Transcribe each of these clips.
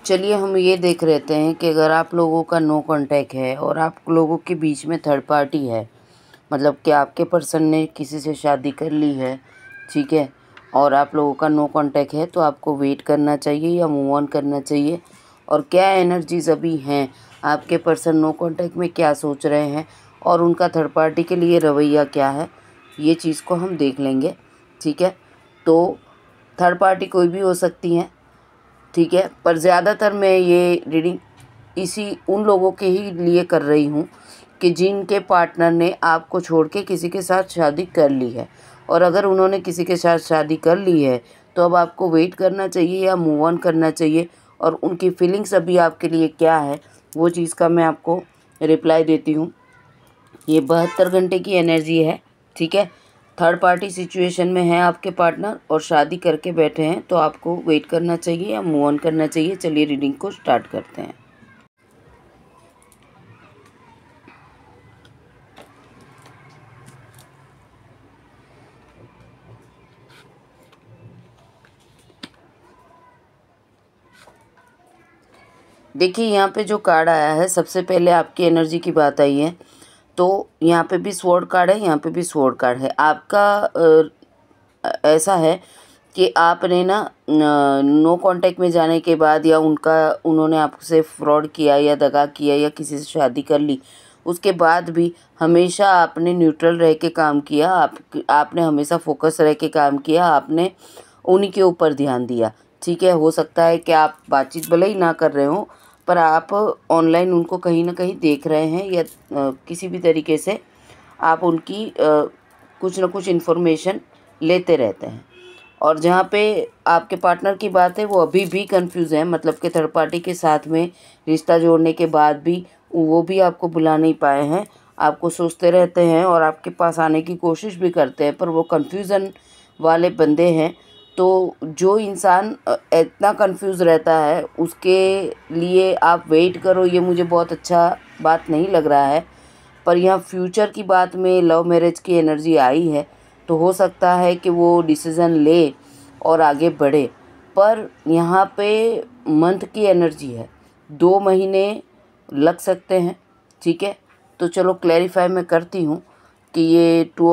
चलिए हम ये देख लेते हैं कि अगर आप लोगों का नो कांटेक्ट है और आप लोगों के बीच में थर्ड पार्टी है, मतलब कि आपके पर्सन ने किसी से शादी कर ली है, ठीक है, और आप लोगों का नो कांटेक्ट है, तो आपको वेट करना चाहिए या मूव ऑन करना चाहिए। और क्या एनर्जीज अभी हैं, आपके पर्सन नो कांटेक्ट में क्या सोच रहे हैं और उनका थर्ड पार्टी के लिए रवैया क्या है, ये चीज़ को हम देख लेंगे। ठीक है, तो थर्ड पार्टी कोई भी हो सकती है, ठीक है, पर ज़्यादातर मैं ये रीडिंग उन लोगों के ही लिए कर रही हूँ कि जिनके पार्टनर ने आपको छोड़ के किसी के साथ शादी कर ली है। और अगर उन्होंने किसी के साथ शादी कर ली है तो अब आपको वेट करना चाहिए या मूव ऑन करना चाहिए, और उनकी फीलिंग्स अभी आपके लिए क्या है वो चीज़ का मैं आपको रिप्लाई देती हूँ। ये 72 घंटे की एनर्जी है, ठीक है। थर्ड पार्टी सिचुएशन में है आपके पार्टनर और शादी करके बैठे हैं, तो आपको वेट करना चाहिए या मूव ऑन करना चाहिए। चलिए रीडिंग को स्टार्ट करते हैं। देखिए यहाँ पे जो कार्ड आया है, सबसे पहले आपकी एनर्जी की बात आई है, तो यहाँ पे भी स्वॉर्ड कार्ड है, यहाँ पे भी स्वॉर्ड कार्ड है। आपका ऐसा है कि आपने ना नो कांटेक्ट में जाने के बाद या उन्होंने आपसे फ्रॉड किया या दगा किया या किसी से शादी कर ली, उसके बाद भी हमेशा आपने न्यूट्रल रह के काम किया। आपने हमेशा फोकस रह के काम किया, आपने उन्हीं के ऊपर ध्यान दिया। ठीक है, हो सकता है कि आप बातचीत भले ही ना कर रहे हो, पर आप ऑनलाइन उनको कहीं ना कहीं देख रहे हैं या किसी भी तरीके से आप उनकी कुछ ना कुछ इन्फॉर्मेशन लेते रहते हैं। और जहाँ पे आपके पार्टनर की बात है, वो अभी भी कंफ्यूज है, मतलब कि थर्ड पार्टी के साथ में रिश्ता जोड़ने के बाद भी वो भी आपको बुला नहीं पाए हैं। आपको सोचते रहते हैं और आपके पास आने की कोशिश भी करते हैं, पर वो कंफ्यूजन वाले बंदे हैं। तो जो इंसान इतना कंफ्यूज रहता है, उसके लिए आप वेट करो, ये मुझे बहुत अच्छा बात नहीं लग रहा है। पर यहाँ फ्यूचर की बात में लव मैरिज की एनर्जी आई है, तो हो सकता है कि वो डिसीज़न ले और आगे बढ़े। पर यहाँ पे मंथ की एनर्जी है, 2 महीने लग सकते हैं। ठीक है, तो चलो क्लैरिफाई मैं करती हूँ कि ये टू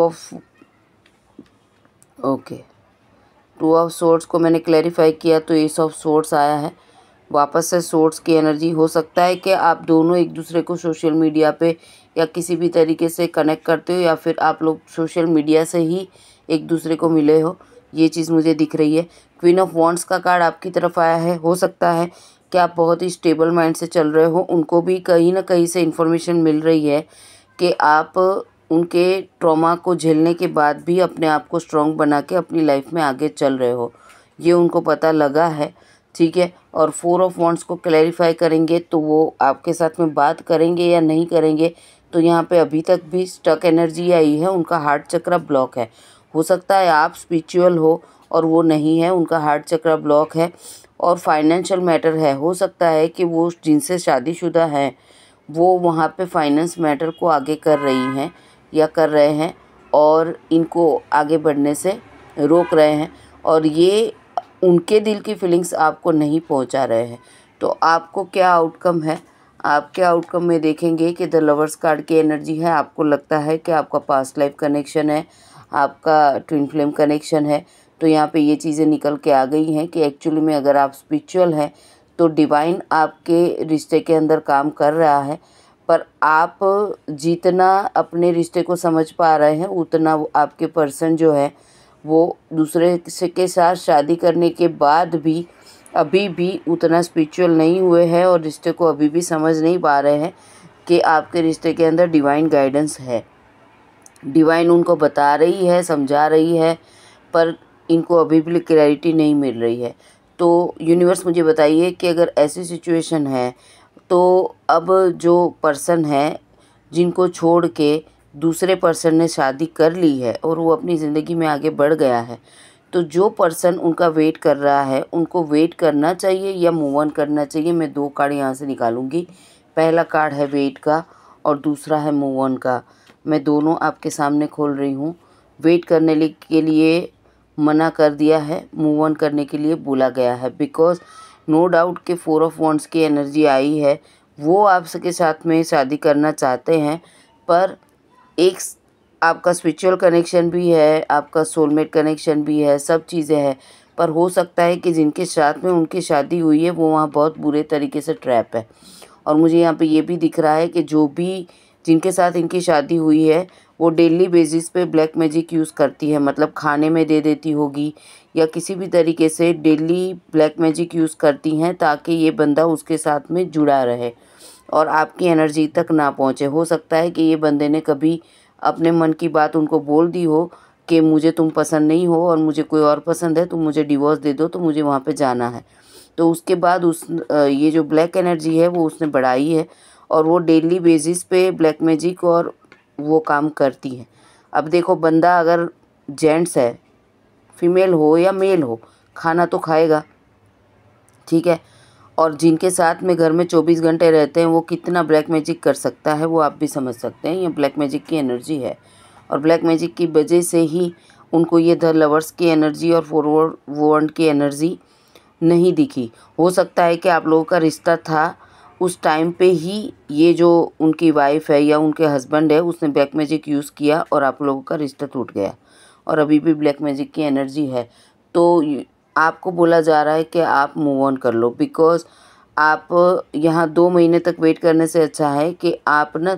ऑफ सोर्ड्स को मैंने क्लैरिफाई किया तो एस ऑफ सोर्ड्स आया है। वापस से सोर्स की एनर्जी, हो सकता है कि आप दोनों एक दूसरे को सोशल मीडिया पे या किसी भी तरीके से कनेक्ट करते हो, या फिर आप लोग सोशल मीडिया से ही एक दूसरे को मिले हो, ये चीज़ मुझे दिख रही है। क्वीन ऑफ वॉन्ड्स का कार्ड आपकी तरफ आया है। हो सकता है कि आप बहुत ही स्टेबल माइंड से चल रहे हो, उनको भी कहीं ना कहीं से इन्फॉर्मेशन मिल रही है कि आप उनके ट्रॉमा को झेलने के बाद भी अपने आप को स्ट्रॉन्ग बना के अपनी लाइफ में आगे चल रहे हो, ये उनको पता लगा है। ठीक है, और 4 ऑफ वॉन्ड्स को क्लैरिफाई करेंगे तो वो आपके साथ में बात करेंगे या नहीं करेंगे। तो यहाँ पे अभी तक भी स्टक एनर्जी आई है, उनका हार्ट चक्र ब्लॉक है। हो सकता है आप स्पिरिचुअल हो और वो नहीं है, उनका हार्ट चक्र ब्लॉक है। और फाइनेंशियल मैटर है, हो सकता है कि वो जिनसे शादीशुदा हैं वो वहाँ पे फाइनेंस मैटर को आगे कर रही हैं या कर रहे हैं और इनको आगे बढ़ने से रोक रहे हैं, और ये उनके दिल की फीलिंग्स आपको नहीं पहुंचा रहे हैं। तो आपको क्या आउटकम है, आपके आउटकम में देखेंगे कि द लवर्स कार्ड की एनर्जी है। आपको लगता है कि आपका पास्ट लाइफ कनेक्शन है, आपका ट्विन फ्लेम कनेक्शन है। तो यहाँ पे ये चीज़ें निकल के आ गई हैं कि एक्चुअली में अगर आप स्पिरिचुअल हैं तो डिवाइन आपके रिश्ते के अंदर काम कर रहा है, पर आप जितना अपने रिश्ते को समझ पा रहे हैं उतना आपके पर्सन जो है वो दूसरे के साथ शादी करने के बाद भी अभी भी उतना स्पिरिचुअल नहीं हुए हैं और रिश्ते को अभी भी समझ नहीं पा रहे हैं कि आपके रिश्ते के अंदर डिवाइन गाइडेंस है। डिवाइन उनको बता रही है, समझा रही है, पर इनको अभी भी क्लैरिटी नहीं मिल रही है। तो यूनिवर्स मुझे बताइए कि अगर ऐसी सिचुएशन है तो अब जो पर्सन है जिनको छोड़ के दूसरे पर्सन ने शादी कर ली है और वो अपनी ज़िंदगी में आगे बढ़ गया है, तो जो पर्सन उनका वेट कर रहा है उनको वेट करना चाहिए या मूव ऑन करना चाहिए। मैं 2 कार्ड यहाँ से निकालूंगी। पहला कार्ड है वेट का और दूसरा है मूव ऑन का। मैं दोनों आपके सामने खोल रही हूँ। वेट करने के लिए मना कर दिया है, मूव ऑन करने के लिए बोला गया है, बिकॉज नो डाउट कि 4 ऑफ वॉन्ड्स की एनर्जी आई है। वो आपके साथ में शादी करना चाहते हैं, पर एक आपका स्पिरिचुअल कनेक्शन भी है, आपका सोलमेट कनेक्शन भी है, सब चीज़ें हैं, पर हो सकता है कि जिनके साथ में उनकी शादी हुई है वो वहाँ बहुत बुरे तरीके से ट्रैप है। और मुझे यहाँ पे ये भी दिख रहा है कि जो भी जिनके साथ इनकी शादी हुई है वो डेली बेसिस पे ब्लैक मैजिक यूज़ करती है, मतलब खाने में दे देती होगी या किसी भी तरीके से डेली ब्लैक मैजिक यूज़ करती हैं ताकि ये बंदा उसके साथ में जुड़ा रहे और आपकी एनर्जी तक ना पहुँचे। हो सकता है कि ये बंदे ने कभी अपने मन की बात उनको बोल दी हो कि मुझे तुम पसंद नहीं हो और मुझे कोई और पसंद है, तुम मुझे डिवोर्स दे दो, तो मुझे वहाँ पे जाना है। तो उसके बाद ये जो ब्लैक एनर्जी है वो उसने बढ़ाई है और वो डेली बेसिस पे ब्लैक मैजिक और वो काम करती है। अब देखो, बंदा अगर जेंट्स है, फीमेल हो या मेल हो, खाना तो खाएगा, ठीक है। और जिनके साथ में घर में 24 घंटे रहते हैं वो कितना ब्लैक मैजिक कर सकता है वो आप भी समझ सकते हैं। ये ब्लैक मैजिक की एनर्जी है और ब्लैक मैजिक की वजह से ही उनको ये द लवर्स की एनर्जी और फॉरवर्ड वॉन्ड की एनर्जी नहीं दिखी। हो सकता है कि आप लोगों का रिश्ता था, उस टाइम पे ही ये जो उनकी वाइफ है या उनके हस्बैंड है उसने ब्लैक मैजिक यूज़ किया और आप लोगों का रिश्ता टूट गया और अभी भी ब्लैक मैजिक की एनर्जी है। तो आपको बोला जा रहा है कि आप मूव ऑन कर लो, बिकॉज़ आप यहाँ 2 महीने तक वेट करने से अच्छा है कि आप ना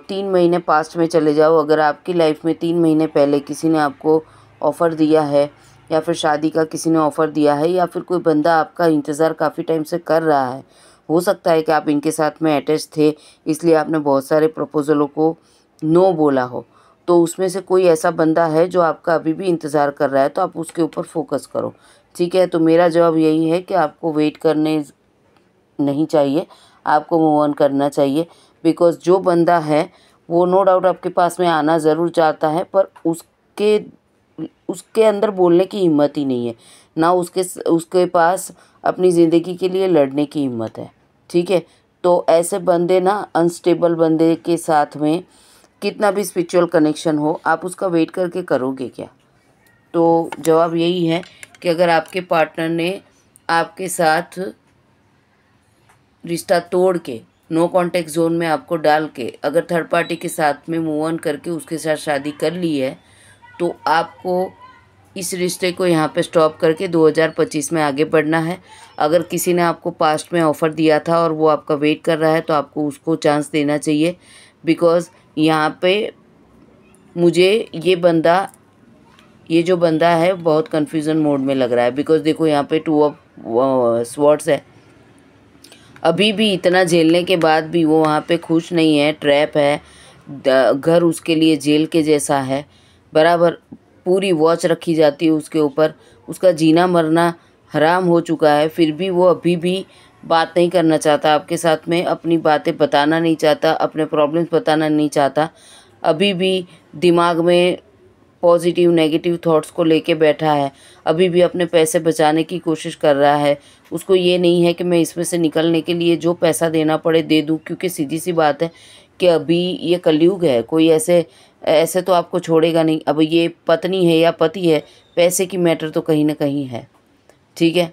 3 महीने पास्ट में चले जाओ। अगर आपकी लाइफ में 3 महीने पहले किसी ने आपको ऑफ़र दिया है या फिर शादी का किसी ने ऑफ़र दिया है या फिर कोई बंदा आपका इंतज़ार काफ़ी टाइम से कर रहा है, हो सकता है कि आप इनके साथ में अटैच थे, इसलिए आपने बहुत सारे प्रपोज़लों को नो बोला हो। तो उसमें से कोई ऐसा बंदा है जो आपका अभी भी इंतज़ार कर रहा है, तो आप उसके ऊपर फोकस करो, ठीक है। तो मेरा जवाब यही है कि आपको वेट करने नहीं चाहिए, आपको मूव ऑन करना चाहिए, बिकॉज़ जो बंदा है वो नो डाउट आपके पास में आना ज़रूर चाहता है, पर उसके अंदर बोलने की हिम्मत ही नहीं है, ना उसके पास अपनी ज़िंदगी के लिए लड़ने की हिम्मत है, ठीक है। तो ऐसे बंदे ना, अनस्टेबल बंदे के साथ में कितना भी स्पिरिचुअल कनेक्शन हो, आप उसका वेट करके करोगे क्या? तो जवाब यही है कि अगर आपके पार्टनर ने आपके साथ रिश्ता तोड़ के नो कॉन्टैक्ट जोन में आपको डाल के अगर थर्ड पार्टी के साथ में मूव ऑन करके उसके साथ शादी कर ली है, तो आपको इस रिश्ते को यहाँ पे स्टॉप करके 2025 में आगे बढ़ना है। अगर किसी ने आपको पास्ट में ऑफ़र दिया था और वो आपका वेट कर रहा है, तो आपको उसको चांस देना चाहिए, बिकॉज़ यहाँ पे मुझे ये जो बंदा है बहुत कन्फ्यूज़न मोड में लग रहा है। बिकॉज़ देखो, यहाँ पे 2 ऑफ स्वॉर्ड्स है, अभी भी इतना झेलने के बाद भी वो वहाँ पे खुश नहीं है, ट्रैप है, घर उसके लिए जेल के जैसा है, बराबर पूरी वॉच रखी जाती है उसके ऊपर, उसका जीना मरना हराम हो चुका है, फिर भी वो अभी भी बात नहीं करना चाहता आपके साथ में, अपनी बातें बताना नहीं चाहता, अपने प्रॉब्लम्स बताना नहीं चाहता, अभी भी दिमाग में पॉजिटिव नेगेटिव थॉट्स को लेके बैठा है, अभी भी अपने पैसे बचाने की कोशिश कर रहा है। उसको ये नहीं है कि मैं इसमें से निकलने के लिए जो पैसा देना पड़े दे दूँ, क्योंकि सीधी सी बात है कि अभी ये कलयुग है, कोई ऐसे तो आपको छोड़ेगा नहीं। अब ये पत्नी है या पति है, पैसे की मैटर तो कहीं ना कहीं है, ठीक है।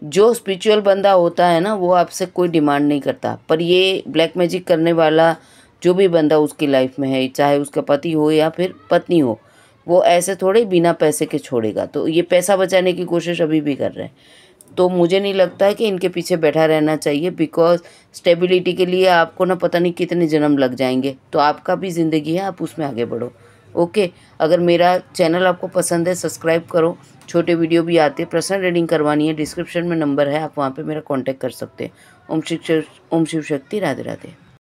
जो स्पिरिचुअल बंदा होता है ना, वो आपसे कोई डिमांड नहीं करता, पर ये ब्लैक मैजिक करने वाला जो भी बंदा उसकी लाइफ में है, चाहे उसका पति हो या फिर पत्नी हो, वो ऐसे थोड़े बिना पैसे के छोड़ेगा। तो ये पैसा बचाने की कोशिश अभी भी कर रहे हैं, तो मुझे नहीं लगता है कि इनके पीछे बैठा रहना चाहिए, बिकॉज़ स्टेबिलिटी के लिए आपको ना पता नहीं कितने जन्म लग जाएंगे। तो आपका भी ज़िंदगी है, आप उसमें आगे बढ़ो, ओके। अगर मेरा चैनल आपको पसंद है, सब्सक्राइब करो, छोटे वीडियो भी आते हैं। पर्सनल रीडिंग करवानी है, डिस्क्रिप्शन में नंबर है, आप वहाँ पे मेरा कॉन्टैक्ट कर सकते हैं। ओम शिव शक्ति, राधे राधे।